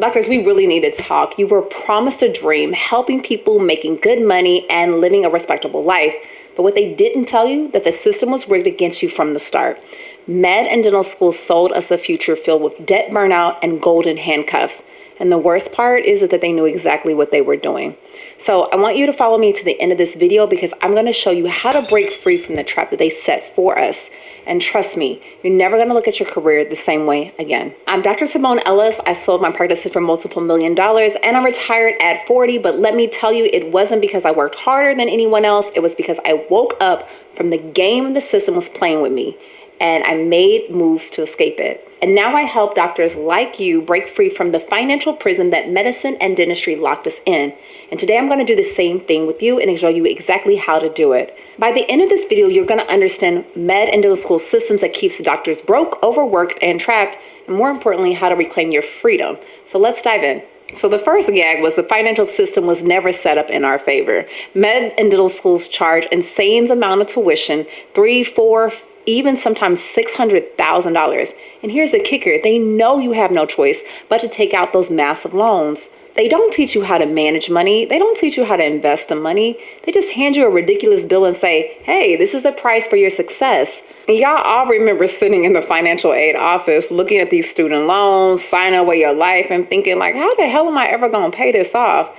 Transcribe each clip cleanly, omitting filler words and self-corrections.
Doctors, we really need to talk. You were promised a dream, helping people, making good money, and living a respectable life. But what they didn't tell you, that the system was rigged against you from the start. Med and dental schools sold us a future filled with debt burnout and golden handcuffs. And the worst part is that they knew exactly what they were doing. So I want you to follow me to the end of this video because I'm going to show you how to break free from the trap that they set for us. And trust me, you're never going to look at your career the same way again. I'm Dr. Simone Ellis. I sold my practices for multiple $1 million and I retired at 40. But let me tell you, it wasn't because I worked harder than anyone else. It was because I woke up from the game the system was playing with me and I made moves to escape it. And now I help doctors like you break free from the financial prison that medicine and dentistry locked us in. And today I'm going to do the same thing with you and show you exactly how to do it. By the end of this video, you're going to understand med and dental school systems that keeps doctors broke, overworked, and trapped, and more importantly, how to reclaim your freedom. So let's dive in. So the first gag was the financial system was never set up in our favor. Med and dental schools charge insane amount of tuition, 3, 4, even sometimes $600,000. And here's the kicker. They know you have no choice but to take out those massive loans. They don't teach you how to manage money. They don't teach you how to invest the money. They just hand you a ridiculous bill and say, hey, this is the price for your success. And y'all all remember sitting in the financial aid office looking at these student loans, signing away your life and thinking like, how the hell am I ever going to pay this off?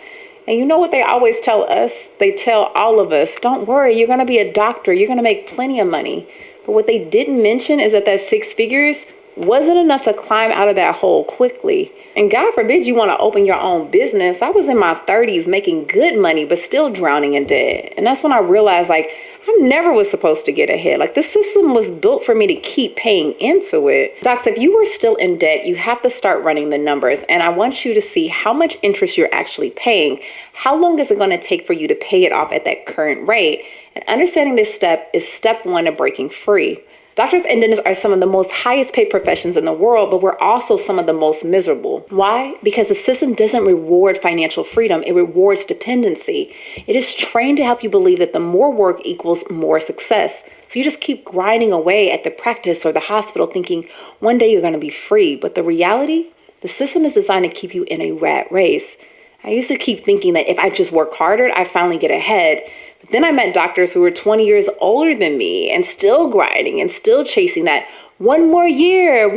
And you know what they always tell us? They tell all of us, don't worry, you're going to be a doctor. You're going to make plenty of money. But what they didn't mention is that 6 figures wasn't enough to climb out of that hole quickly. And God forbid you want to open your own business. I was in my 30s making good money, but still drowning in debt. And that's when I realized like I never was supposed to get ahead. Like the system was built for me to keep paying into it. Docs, if you were still in debt, you have to start running the numbers. And I want you to see how much interest you're actually paying. How long is it going to take for you to pay it off at that current rate? And understanding this step is step 1 of breaking free. Doctors and dentists are some of the most highest paid professions in the world, but we're also some of the most miserable. Why? Because the system doesn't reward financial freedom. It rewards dependency. It is trained to help you believe that the more work equals more success. So you just keep grinding away at the practice or the hospital thinking one day you're going to be free. But the reality, the system is designed to keep you in a rat race. I used to keep thinking that if I just work harder, I finally get ahead. But then I met doctors who were 20 years older than me and still grinding and still chasing that one more year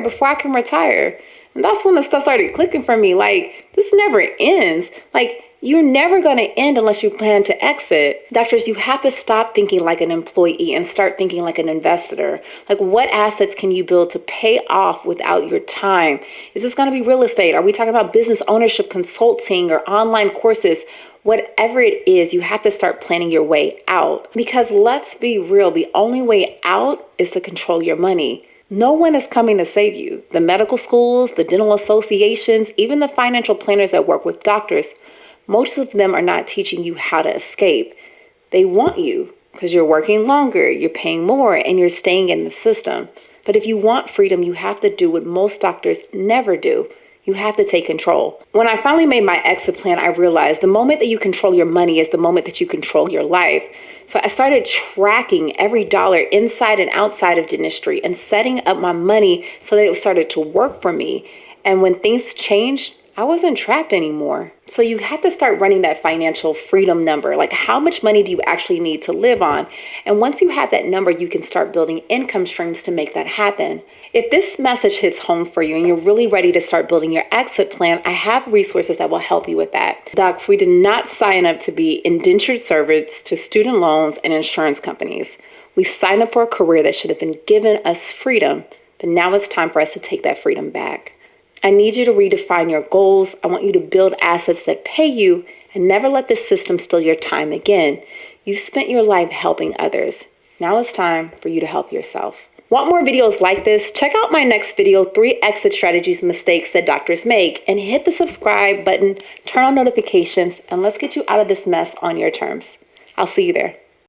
before I can retire. And that's when the stuff started clicking for me. Like, this never ends. Like, you're never going to end unless you plan to exit. Doctors, you have to stop thinking like an employee and start thinking like an investor. Like, what assets can you build to pay off without your time? Is this going to be real estate? Are we talking about business ownership, consulting, or online courses? Whatever it is, you have to start planning your way out. Because let's be real, the only way out is to control your money. No one is coming to save you. The medical schools, the dental associations, even the financial planners that work with doctors, most of them are not teaching you how to escape. They want you because you're working longer, you're paying more, and you're staying in the system. But if you want freedom, you have to do what most doctors never do. You have to take control. When I finally made my exit plan, I realized the moment that you control your money is the moment that you control your life. So I started tracking every dollar inside and outside of dentistry and setting up my money so that it started to work for me. And when things changed, I wasn't trapped anymore. So you have to start running that financial freedom number. Like, how much money do you actually need to live on? And once you have that number, you can start building income streams to make that happen. If this message hits home for you and you're really ready to start building your exit plan, I have resources that will help you with that. Docs, we did not sign up to be indentured servants to student loans and insurance companies. We signed up for a career that should have been given us freedom, but now it's time for us to take that freedom back. I need you to redefine your goals. I want you to build assets that pay you and never let this system steal your time again. You've spent your life helping others. Now it's time for you to help yourself. Want more videos like this? Check out my next video, 3 exit strategies mistakes that doctors make, and hit the subscribe button, turn on notifications, and let's get you out of this mess on your terms. I'll see you there.